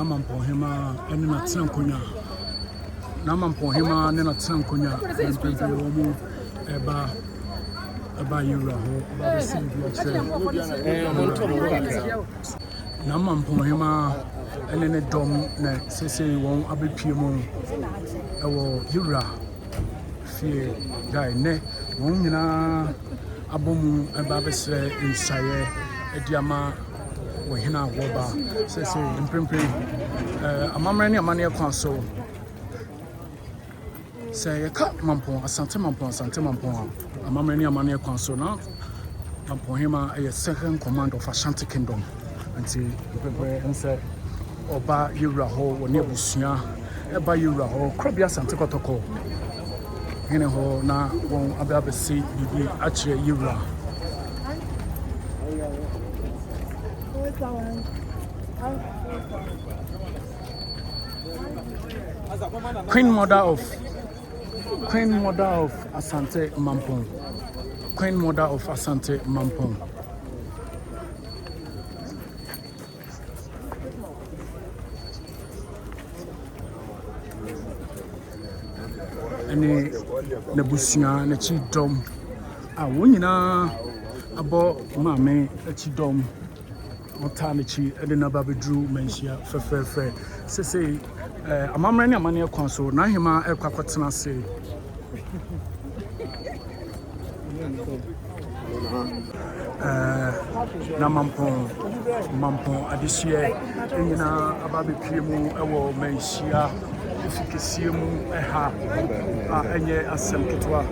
Mamponhene and not Sankonya. Mamponhene and not Sankonya. Eba Yura ho ba si bi Mamponhene ene ne dom na sese won abepie mu ewo Yura fie guy ne won nyina abomu eba besre nsaye ediama wo hina wo ba sese mprempre amamre ne amane kwan so say ka mampon asante mampon amamre ne amane kwan so na Mamponhene a second command of Ashanti Kingdom until mprempre nse Oba Yura ho woni abusua eba Yura ho krobia Asante Kotoko hene ho na won ababesi bibi akire Yura Queen mother of Asante Mampon Queen mother of Asante Mampon ene nabusia na chi dom a wonyina abo maame chi dom ota na chi ene na babedru Manyhiaa fefefe sese amamre ne amane kwan so na hema ekwakotena se na mampon adehye enyina ababepie mu ewo Manyhiaa efikesie mu eha a enye asem ketwa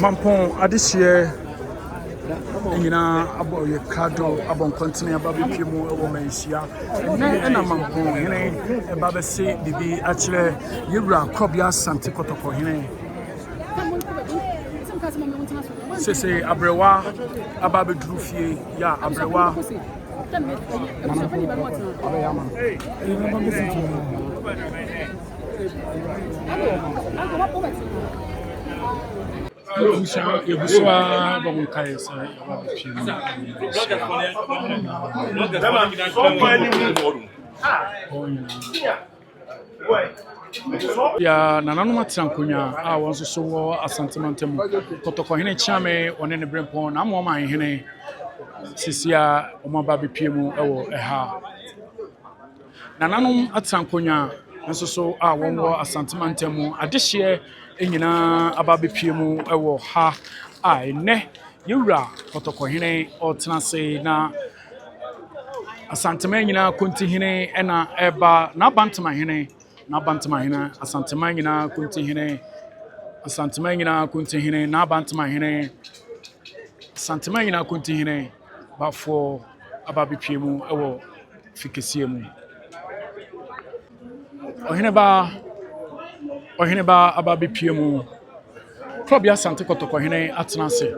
Mampon adehye enyina abo ye kado abon continue ababepie mu ewo Manyhiaa na mampon hene ebabese bibi akire Yura krobia Asante Kotoko hene sese abrewa ababedru fie ya abrewa Yebuswa bonkai sa ababepie ya nananu matrankonya a won so wo Asante Mantem Kotoko hene chiame one ne brempon na mo man hene sisia o ba bepie mu ewo eha nananu atrankonya nso so a won wo Asante Mantem adehye enyina ababepie mu ewo ha a ene Yura Kotoko hene otenase na Asante nyina konti hene ena eba na bantama hene Asante nyina konti hene na bantama hene Asante nyina konti hene bafo ababepie mu ewo fikesie mu ohene ba ababepie mu krobia Asante Kotoko hene atenase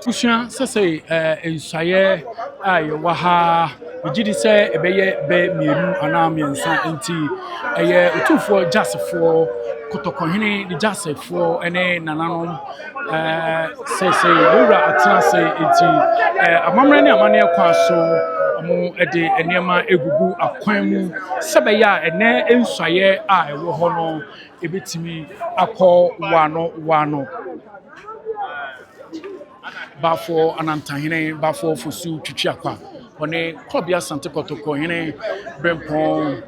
Tusha sese ensaye ayo waha ejidi se ebeye be mienu ana miensa enti eye Otumfuo jasefo Kotoko hene di jasefo ene nananom sese Yura atenase enti amamre ne amane kwa so mu ede enema egugu akwan mu sebeya ene ensaye a ewo ho no ebetimi akọ wano bafo Anantahene bafo fosu twitwiakwa one krobia Asante Kotoko hene brempon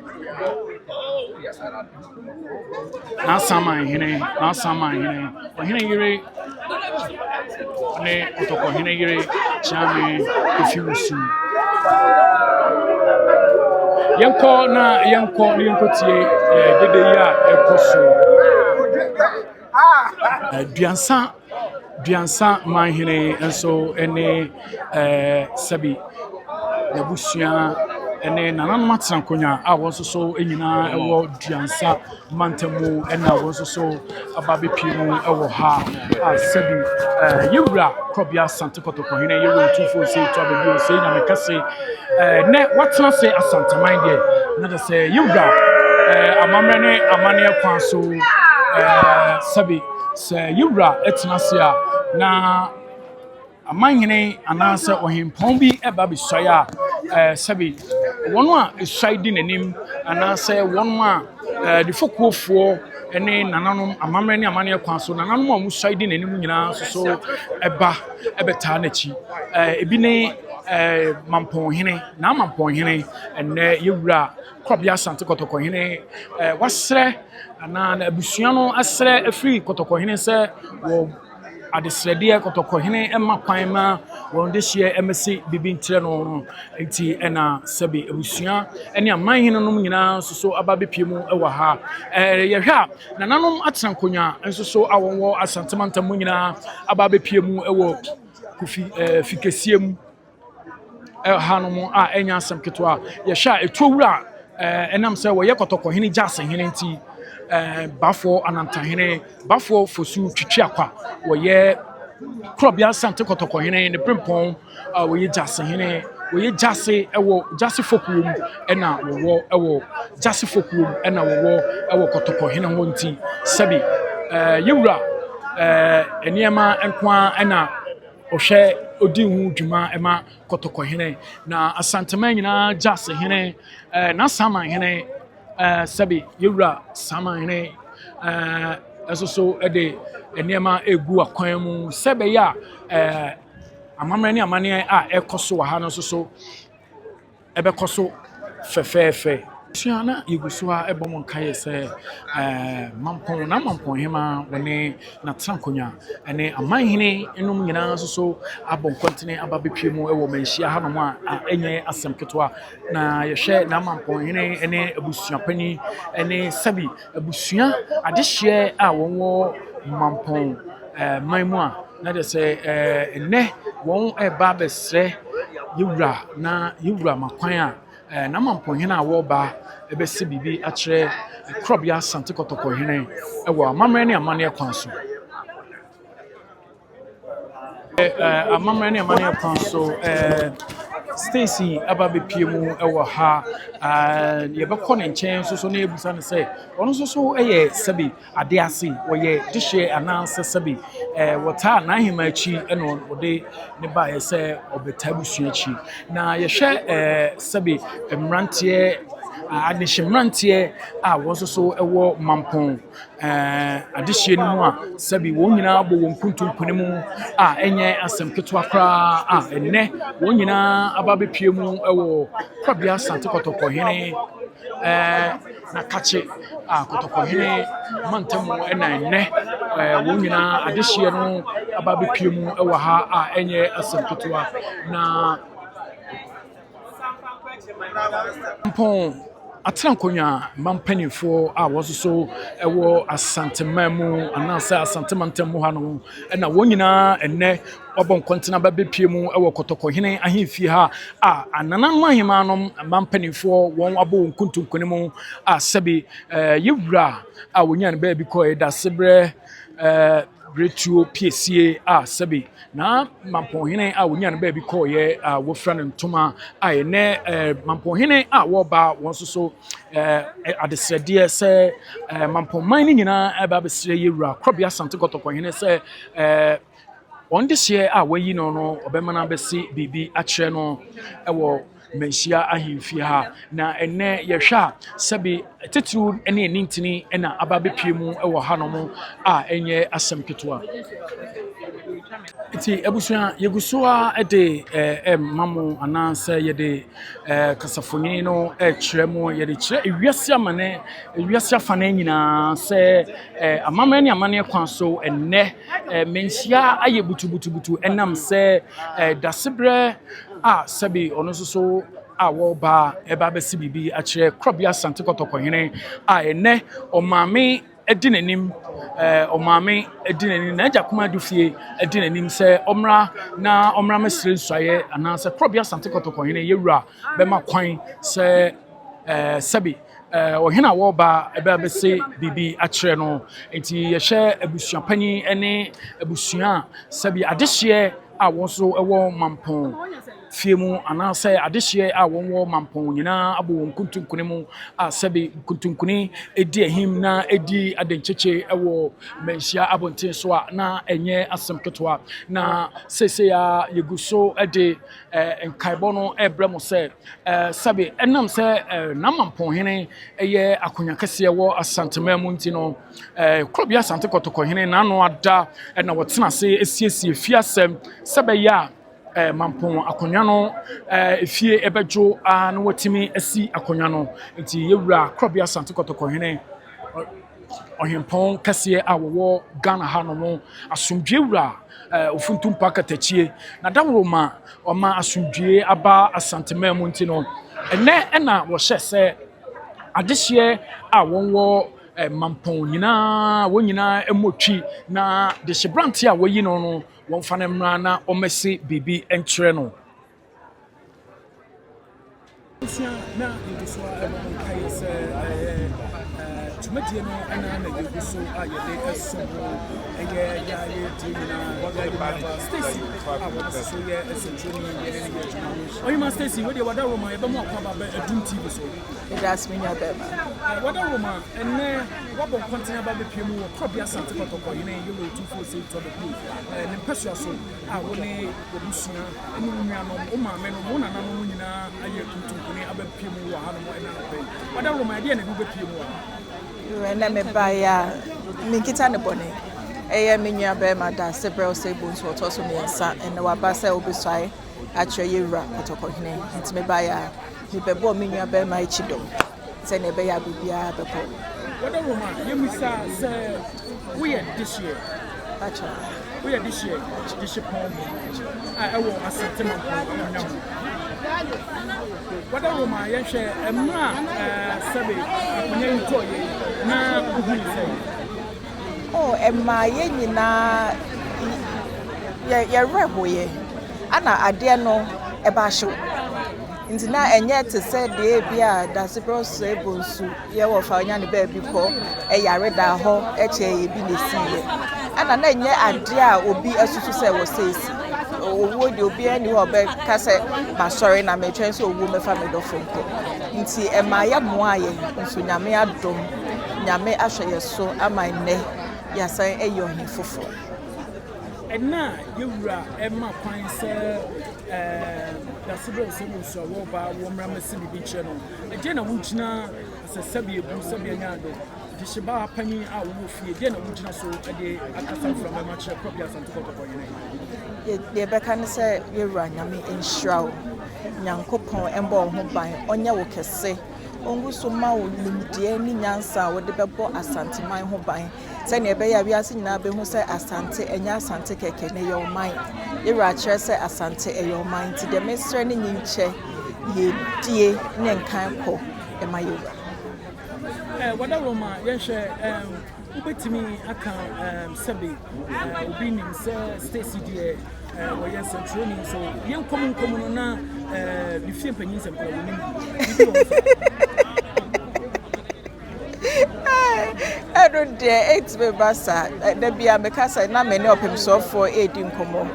na saman hene ohene yire ne Kotoko hene yire chame efiusu yenko tie dede ya ekoso Biansa Manyhiaa enso ene sabi nabusua ene nananu matrankonya a wonsoso enyina ewo Biansa Mantemu ena wonsoso ababepie mu ewo ha a sabi Yura krobia Asante Kotoko hene Yura Otumfuo se to abebi Osei na mekase ne watena se Asanteman de na de se Yura amamre ne amane kwan so sabi se yura etnasia na Amanyhiaa ananse ohempon bi eba be soye a sabi wono a esai di nanim ananse wono a de fokuofo ene nananom amamre ne amane kwan so nananom a musai di nanim nyina so eba ebeta na chi ebi ne Mamponhene na Mamponhene enne yewura krobia Asante Kotokohene wasre ana na abusua no asre afri Kotokohene se wo adesrede Kotokohene emma kwan ma won de hye emesi bibi ntre no enti ena sabi abusua ene amanhene no nyina so ababepie mu ewa ha yehwa nananom atrankonya nso awonwo Asantemantam nyina ababepie mu ewo kufi fikesie mu hanom a enya asem ketwa yehwa etuowura enam se wo ye Kotokohene Jasehene nti bafo Anantahene bafo fosu twitwiakwa wo ye krobia Asante Kotokohene ne prempon wo ye Jasehene wo ye Jase ewo Jase fokuom ena wo ewo Jase fokuom ena wo ewo Kotokohene ho nti sabi yewura eniema enkwa ena ohwe odinhu dwuma ema Kotokohene na Asantema nyina Jasehene na Samanhene sabi yewura Samanhene esoso ede eniema egu akwan mu sebe ya amamre ne amane a ekoso wa ha no so ebekoso fefefe tuana yeguso a ebom nkaye se mampon na Mamponhema woni na trankonya ene amanhene enum nyina so abon kontine ababepie mu ewo Manyhiaa ha no a enye asem ketwa na yehwe na Mamponhene ene abusua pani ene sabi abusua adehye a wonwo Mampon maimu a na de se ene won eba besre yewura na yewura makwan a na Mamponhene a wo ba ebesi bibi akire krobia Asante Kotokohene ewo amamre ne amane kwan so amamre ne amane kwan so Stacy ababepie mu ewo ha yebekọ ne nchen so na ebusa ne se ono so eye sabi ade ase wo ye dihye ananse sabi wota na ahima achi eno ode ne ba ye se obetabusu achi na yehwe sabi mrantie adehimrantie a wososo ewo Mampon adehye no mu a sabi won nyina bo won kuntumpune mu a enye asem ketwa kra a enne won nyina ababepie mu ewo krobia Asante Kotokohene na kache Kotokohene mantam ena enne won nyina adehye no ababepie mu ewo ha a enye asem ketwa na Mampon atrankonya mampanifo a wososo ewo Asantemamu anansa Asantemantam mu ha no na wonyina enne obon kontina babepie mu ewo Kotokohene ahemfie ha a anananu ahemanom mampanifo won abo nkuntunkune mu a sabi yewura a wonyane ba bi ko edasebre Retuo PCA a sabi na Mamponhene a wonyane ba bi ko ye wofra ne ntoma a ene Mamponhene a wo ba wonsoso adesrede se Mamponman ni nyina eba besre yewura krobia Asante Kotokohene se on this year wayi no obemana besi bibi akire no ewo Manyhiaa ahemfie ha na enne yehwa sabi TuTu ene nintini ena ababepie mu ewo hanom a enye asem ketwa ti ebusua yegusoa ede mamu ananse yede kasafoni no kire mu yede kire ewiase amane ewiase afane nyina se amama ne amane kwan so enne Manyhiaa aye butu enam se dasebre sabi ono so a wo ba eba besi bibi akire krobia Asante Kotokohene a enne omame edinanim omame edinanim na jakuma dufie edinanim se omra mesre nsuaye ananse krobia Asante Kotokohene yewura bema kwan se sabi ohena wo ba eba besi bibi akire no enti yehye abusua pani ene abusua sabi adehye a wonso ewo Mampon fie mu anaasɛ adehye a wɔn wɔ mampɔn nyinaa abɔ wɔn kuntunkuni mu a sɛbi kuntunkuni edi ahim na edi adenkyekye ɛwɔ Manyhiaa abɔnten so a na ɛnyɛ asɛm ketewa na sese a yegu so ɛde nkaebɔ no ɛbrɛ mo sɛ sɛbi ɛnam sɛ na Mamponhene ɛyɛ akonya kɛseɛ wɔ Asantehene mu nti no kurobea Asante Kɔtɔkɔhene na ano ada na wɔtena ase esiesie fiasɛm sɛbɛyɛ a Mampon akonya no efie ebedwo a na watimi asi akonya no nti yewura kurobea Asante Kɔtɔkɔhene ɔhempɔn kɛseɛ a wɔwɔ Ghana ha no mo asomdwe wura ofuntumpa katachie na dawroma ɔma asomdwe aba Asantehene mu nti no ɛnɛ ɛna wɔhyɛ sɛ adehye a wɔn wɔ Mampon nyinaa wɔn nyinaa emotwi na de hyebrante a wɔyi no wɔn fa ne mmra na ɔmɛsi bibi nkyerɛ no na yɛdeso ɛbɛnkae sɛ tumadie no ɛna na yɛgu so a yɛde ɛso ho ɛyɛ yɛayɛ di nyinaa yɛayɛ Stacy a wɔde so yɛ ɛsɛntwoni yɛne ne yɛadwuma ɔyima Stacy wɔdeɛ wada roma yɛbɛmu akwaba bɛ adum TV so that's me bɛma wada roma ɛnɛ wabɔ nkɔntene aba bɛpie mu wɔ kurobea Asante Kɔtɔkɔhene yɛwɔ Otumfuo Osei tɔbɛpie ne mpɛsua so a wɔne wɔbusua ɛne wo nuanom wo maame no wo nananom nyinaa ayɛ tuntunkuni abɛpie mu wɔ ha no ɛna nɔpɛ wada roma ɛdeɛ na ɛde wobɛpie mu a na me baya me kita ne bone eye me nua be ma da sebrɛ Osei bonso ɔtɔ so miɛnsa ɛna waba sɛ obisɔe akyerɛ yɛwura Kɔtɔkɔhene nti me baya me bɛbɔ me nua be ma ekyidom sɛ ne bɛyɛ bibia bɛkɔ wada roma yɛmisa sɛ woyɛ this year acha woyɛ this year pɔn a ɛwɔ Asante Mampon nyam wada roma yɛhwɛ ɛmra sɛbe akonya ntɔyɛ na uhu sɛ ɛma yɛ nyinaa yɛwerɛ hoyɛ ana adeɛ no ɛba hyew nti na ɛnyɛ te sɛ deɛ bi a dasebrɛ Osei bonsu yɛwɔ fa nya ne baabi kɔ ɛyare da hɔ ɛkyɛ yɛ bi ne siye ana na ɛnyɛ adeɛ a obi asusu sɛ wɔ seesi owo de obi ani hɔ bɛka sɛ masɔre na metwɛn sɛ owo mɛfa me dɔfo nkɔ nti ɛma yɛ mmoa yɛ nso nyame adom nyame ahwɛ yɛ so ama nnɛ yɛasan ɛyɛ ɔhen foforɔ ɛna yɛwura ɛma kwan sɛ dasebrɛ Osei bonsu a wɔba wɔmmra masi bibi kyerɛ no ɛgye na wogyina sɛ sɛbi ebu sɛbi anya ado de hyeba panyin a wɔwɔ fie deɛ na wogyina so ɛde akasa mframa ma kyerɛ kurobea Asante Kɔtɔkɔhene yɛbɛka ne sɛ yɛwura nyame nhyira wo nyankopɔn ɛmbɔ wo ho ban ɔnyɛ wo kɛse ɔngu so ma wo nimdeɛ ne nyansa a wɔde bɛbɔ Asanteman ho ban sɛnea ɛbɛyɛ a wiase nyinaa bɛhu sɛ Asante ɛnyɛ Asante kɛkɛ ne yɛ ɔman yɛwura kyerɛ sɛ Asante ɛyɛ ɔman nti deɛ mesrɛ ne nyinkyɛ yɛdie ne nkan kɔ ɛma yɛwura wada roma yɛhwɛ wobɛtumi aka sɛbe obi nim sɛ Stacy deɛ wɔyɛ nsɛntwerɛni so yɛnkɔm no na ne fie mpanyin sɛm kora wɔnim ɛno deɛ ɛtumi ba saa da bia meka sɛ na mene ɔpemsɔfoɔ ɛdi nkɔmmɔ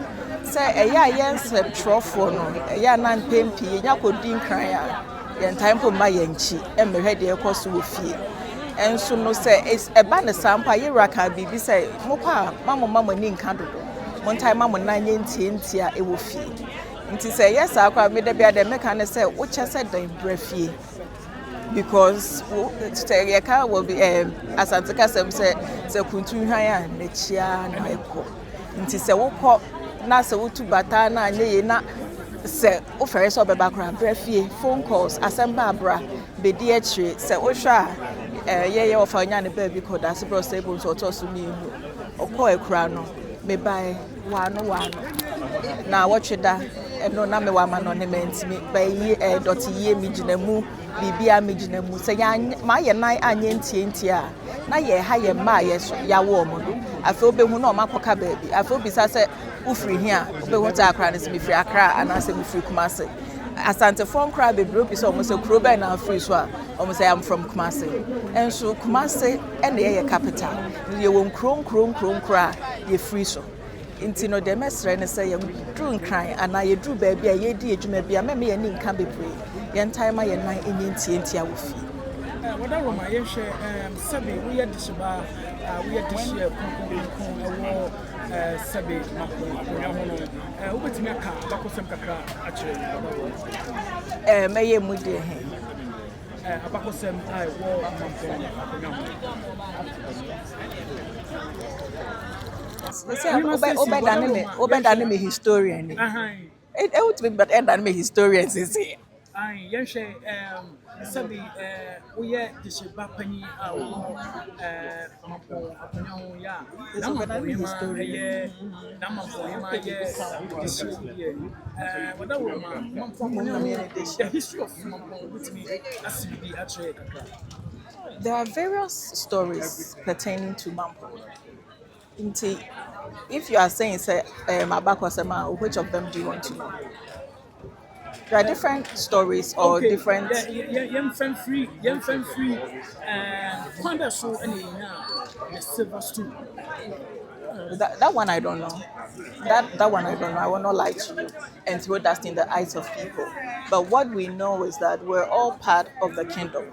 sɛ ɛyɛ a yɛ nsɛmtwerɛfoɔ no ɛyɛ a na mpɛn pii yɛnya kɔdi nkran a yɛntae mpo ma yɛnkyi ɛmmɛhwɛ deɛ ɛkɔ so wɔ fie ɛnso no sɛ ɛba ne saa mpo a yɛwura ka biribi sɛ mokɔ a mamoma ani nka dodo montae ma mo nan nyɛ ntiantia a ɛwɔ fie nti sɛ ɛyɛ saa kɔ a meda bia dɛ meka ne sɛ wokyɛ sɛ dan brɛ fie because yɛka wɔ bi Asante kasɛm sɛ kuntu hwan a n'akyia na ɛkɔ nti sɛ wokɔ na sɛ wotu bata na anyɛ yɛ na sɛ wofɛre sɛ ɔbɛba kora brɛ fie phone calls asɛm ba abra bɛdi akyire sɛ wohwɛ a yɛyɛ wɔfa nya ne baabi kɔ dasebrɛ Osei bonsu ɔtɔ so mmienu ɔkɔ akura no mebae wano na wɔtwe da ɛno na me wama no ne mantimi bayi dɔte yie mi gyina mu bibia mi gyina mu sɛ ma yɛ nan anye ntientia na yɛ ha yɛ ma yɛ so yawo mo do afi obehu na ɔmakɔka baabi afi obisa sɛ ufiri hia obehu ta akra ne se mifiri akra anase mifiri Kumase Asantefo nkra bebre obi sɛ ɔmo sɛ kuro bɛn na afiri so a ɔmo sɛ I'm from Kumase enso Kumase ɛna yɛ capital yɛ wɔ nkro a yɛ free so Inti no de mesre ne say yɛdru nkran ana yɛdru baabi a yɛdi adwuma bi a me yɛ ni nka bebree yɛn time ma yɛn nan enyi ntientia wo fi wada roma yɛhwɛ sabi wo yɛ dishba wo yɛ dishia konkon ɛwɔ sabi mako akonya ho no wo betimi aka bakosɛm kakra akyerɛ mɛyɛ mu de he abakosɛm ai wo Mamponhene akonya ho obedane me historian it would be but end me historians is here ai yɛhwɛ sabi wo yɛ dishba pani a wo Mamponhene akonya ho ya na Mamponhene yɛ na Mamponhene yɛ dishia wada roma Mamponhene the history of Mamponhene with me asibi akyerɛ kakra. There are various stories pertaining to Mamponhene. If you are saying say Abakosema, which of them do you want to know? There are different stories or different. Free. Quando so any the silver stool. That one I don't know. That one I don't know. I will not lie to you and throw dust in the eyes of people. But what we know is that we're all part of the kingdom.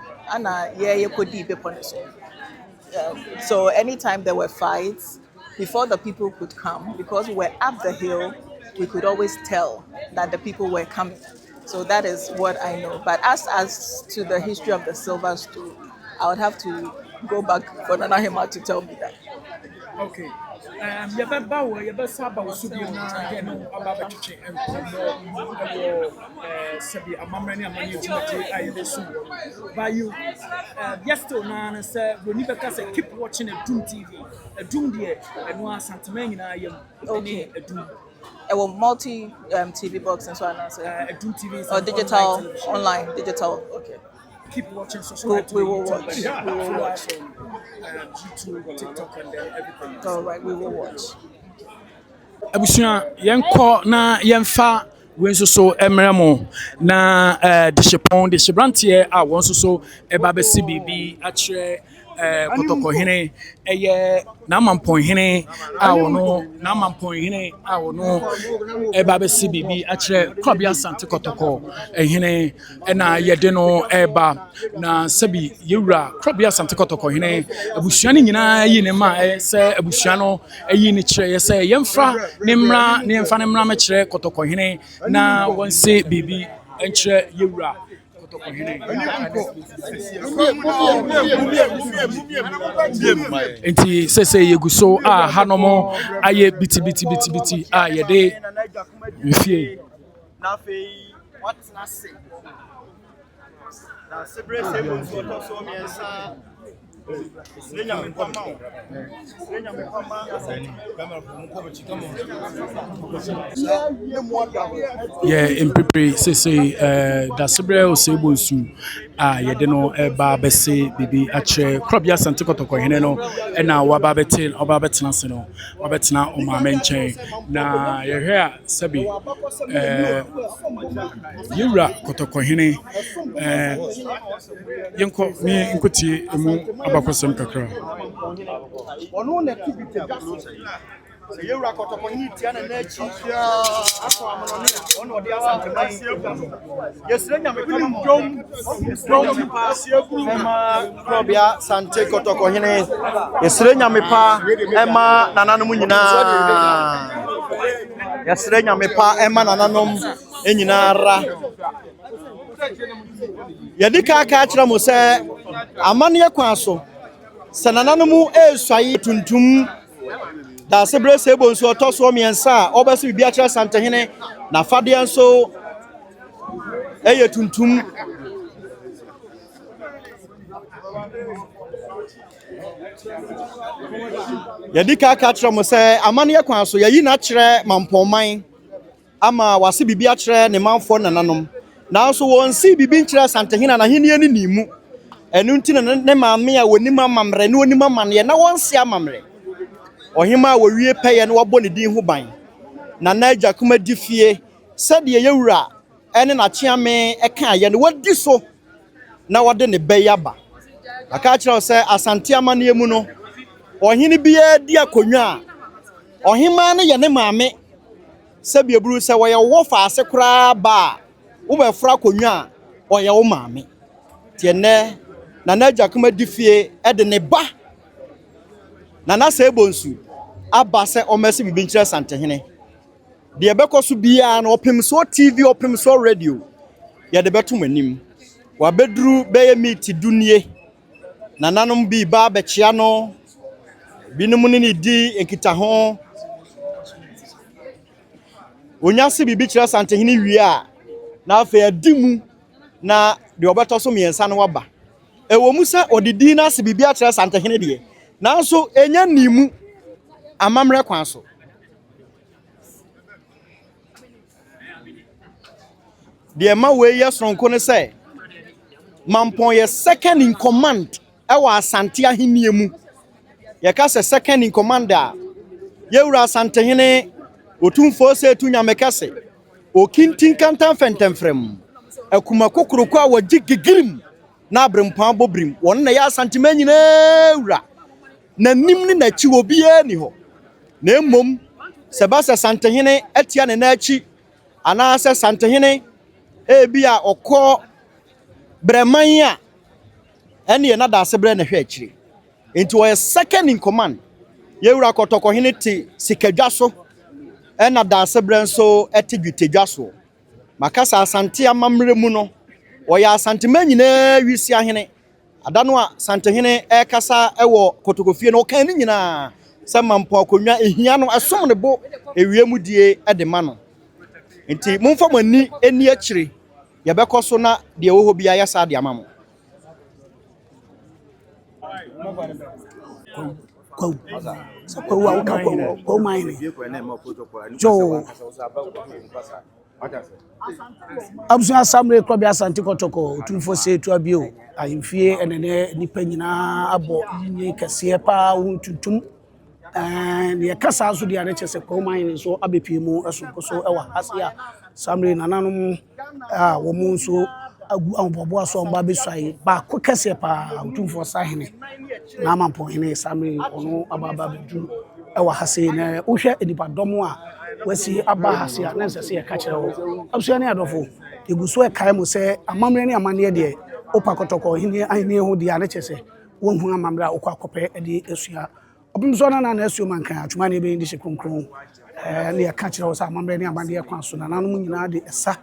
So anytime there were fights, before the people could come, because we were up the hill, we could always tell that the people were coming. So that is what I know. But as to the history of the silver stool, I would have to go back for Nana Hema to tell me that. Okay. Yababa subi na ye no ababa chiche enko sabi amamrani amani ejumati ayebesu but you yesterday na say we need to say keep watching a Doom TV a Doom there and one Asantehene na yem okay a Doom multi TV box and so on a Doom TV or digital online digital okay keep watching subscribe we will watch on TuTu, TikTok and everything. All right, we will watch. Abusua yenko na yemfa wensoso emremo na dishepon dishebrantie a wonsoso eba besi bibi akire Kotokohene eye na Mamponhene a wono na Mamponhene a wono eba besi bibi akire klobia Asante Kotoko ehene na yede no eba na sabi yewura klobia Asante Kotokohene abusua ni nyina yi ne ma se abusua no eyi ni kire se yemfa ne mra me kire Kotokohene na wonse bibi enkyire yewura Enti sese yeguso a hanomo aye biti a yede mfie na fei what na say na sebre sebo nso so miensa Srenya mekoma yeah impre sese da sebre osebo nsu a yede no eba bese bibi ache krobia Asante Kotokohene no na waba betena se no wabetena o ma menchen na yehwe a sabi yura Kotokohene yenko mi nkuti emu abakosem kakra ono na tibite se yewura Kotokohene tia na nachi akọ amonone ono odi Asantehene yesrenya mekama dom pasiebu ema krobia Asante Kotokohene yesrenya mepa ema nananom nyina yesrenya mepa ema nananom enyina ra yadika aka akira mo se amane kwa so sanananom esuaye tuntum da sebre sebo nso otoso miensa obese bibi akira Asantehene na fade nso eye tuntum yadika aka akira mo se amane kwa so yayi na kire Mamponhene ama wase bibi akira ne manfo nananom na so won si bibi nkira Asantehene na hene ni nimu enu nti ne maame a wonima amamre ne wonima mane na won si amamre ohima wo wie peye ne wabo ne din ho ban na naija kuma difie sade yewura ene na chiame eka ye ne wadi so na wode ne beyaba aka kira se Asante amane mu no ohene biya di akonwa Ohima no ye ne maame se bieburu se wo ye wo fa ase kura ba wo be fra konwa o ye wo maame tie ne na na Jakuma difie e de ne ba na na se bonsu aba se o mesi bibi nkyere Asantehene de ebekoso bia na opem so TV opem so radio ye de beto manim wa bedru beye meet dunie na nanom bi ba bechia no binum ni di enkita ho onyase bibi kyere Asantehene wie a na afa adimu na de obeto so miensa no waba ewo musa odidi na se bibi a kyere Asantehene de nanso enya nimu amamre kwan so de ma we yesronko ne say Mamponhene second in command ewa Asantehene mu ye ka se second in command a yewura Asantehene Otumfuo se tu nyamekase okintin kantan fentemfrem akuma kokoroko a waji gigirim na abrempan bobrim won na ya Asantehene nyina wura na nim ni na chi obi ani ho na emmom se ba se Asantehene atia ne na achi ana se Asantehene bia okọ breman a ene na da se bre na hwe akiri enti wo second in command yewura Kotokohene ti sikadwaso ena da se bre nso etigwitedwaso makasa Asante amamre mu no wo ya Asantehene nyina wisi ahene adano a Asantehene kasa ewo Kotokofie no kan ni nyina se Mamponhene konwa ehia no esom ne bo ewiemu die edema no enti momfa mani eni akiri yebekoso na de wo bia yasa de amamo Ko mine jo abusua samre kwa bia Asante Kotoko Otumfuo se tu abio ahemfie enene nipa nyina abo nyi kese pa wuntutum ne kasa so dia ne chese ko mine so abepie mu esonko so ewa asia samre nananom wo mu nso agu ambobo aso mba besai ba ko kese pa Otumfuo sahene na Mamponhene samre ono ababa bedu ewa hase na wohwe enipadom a wasi aba hase a na sese ka kire wo abusua ne adofo eguso e kai mu se amamre ne amane de opa Kotokohene ahene ho dia ne chese won hu amamre a okwa kope de esua obimso na na esuo mankan atuma ne be ndi se konkron ne ka kire wo se amamre ne amane kwan so na nanom nyina de esa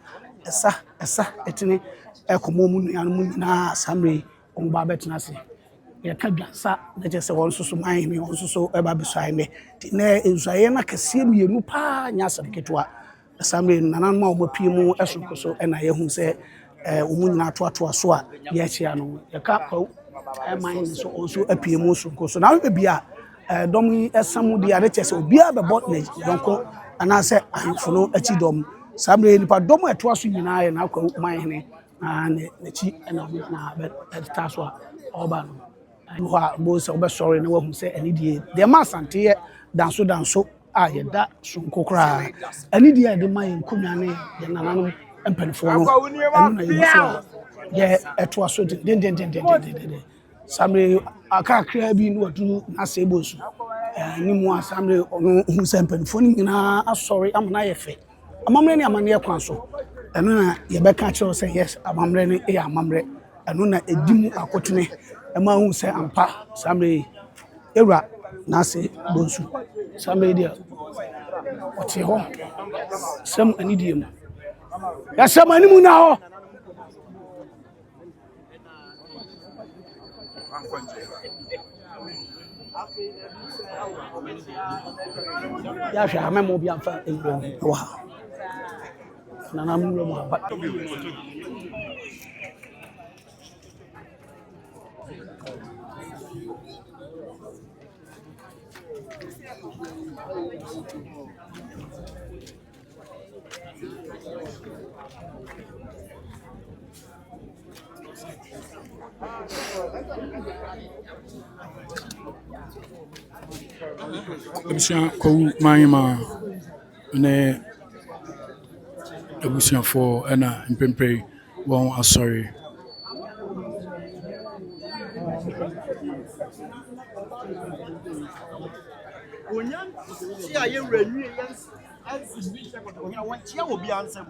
etini ekomo mu nuanom nyina samre on ba betena se ya ka dwansa na je se won soso man ni won soso e ba besai ne na ensuaye na kase mienu pa nya sabketwa samre nanan ma obopie mu esokoso e na ye hu se omu nyina to so a ye chia no ya ka kwa man ni so onso apie mu sokoso na we bia dom esamu dia de che se obia bebo na donko ana se ahimfuno achi dom samre nipa dom eto so nyina ye na kwa man ne na chi na be taso a oba no wa bo se obe sorry na wahu se ani die de ma Asante danso a ye da sonko kra ani die de ma ye nkonwa ne de nananom empanifo no anu na ye so ye eto aso de samre aka kra bi no watu na se bosu ni mu asamre ono hu se empanifo ni nyina asori amana ye fe amamre ne amane ye kwan so anu na ye be ka kire se yes amamre ne e amamre anu na edimu akotene ema hu se ampa samre ewra na se bonsu samre dia ote ho sam ani die mu ya sam ani mu na ho ya sha memo bi amfa wa na na mu mo ba Abusua kwa Manyhiaa ne abusuafo ena mpempe won asori onyan si a yewura nwie yɛn ansi bi hyɛ kɔtɔ ɔhena wɔn kyia wɔ bi ansɛm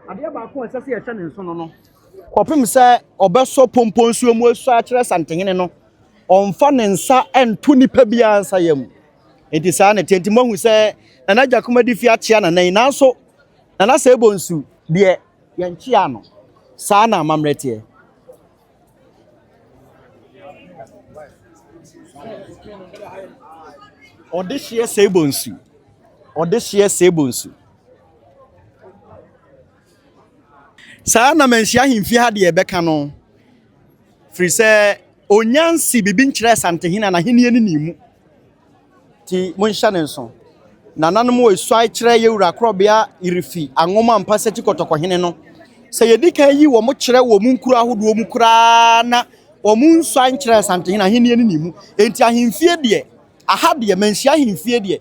adeɛ baako a ɛsɛ sɛ yɛhyɛ ne nso no kɔpem sɛ ɔbɛsɔ pompo nsuo mu asu akyerɛ Asantehene no ɔmfa ne nsa ɛnto nipa bi ansa yam enti saa ne tenti mahu sɛ nana Jakoma di fi akyia nanan nanso nana sɛ ebonsu deɛ yɛnkyia no saa na amamrɛteɛ ɔde hyeɛ sɛ ebonsu saa na manhyia ahemfie ha deɛ ɛbɛka no firi sɛ onyansi bibi nkyerɛ Asantehene na ahenie ne nimu ti monhyɛ ne nso nananom wɔ esuai kyerɛ yewura korɔbea irifi angoma mpa sɛ tikɔtɔkɔhene no sɛ yɛdi kan yi wɔ mo kyerɛ wɔ mu nkuru ahodoɔ mu koraa na wɔ mu nsuai nkyerɛ Asantehene ahenie ne nimu enti ahemfie deɛ aha deɛ manhyia ahemfie deɛ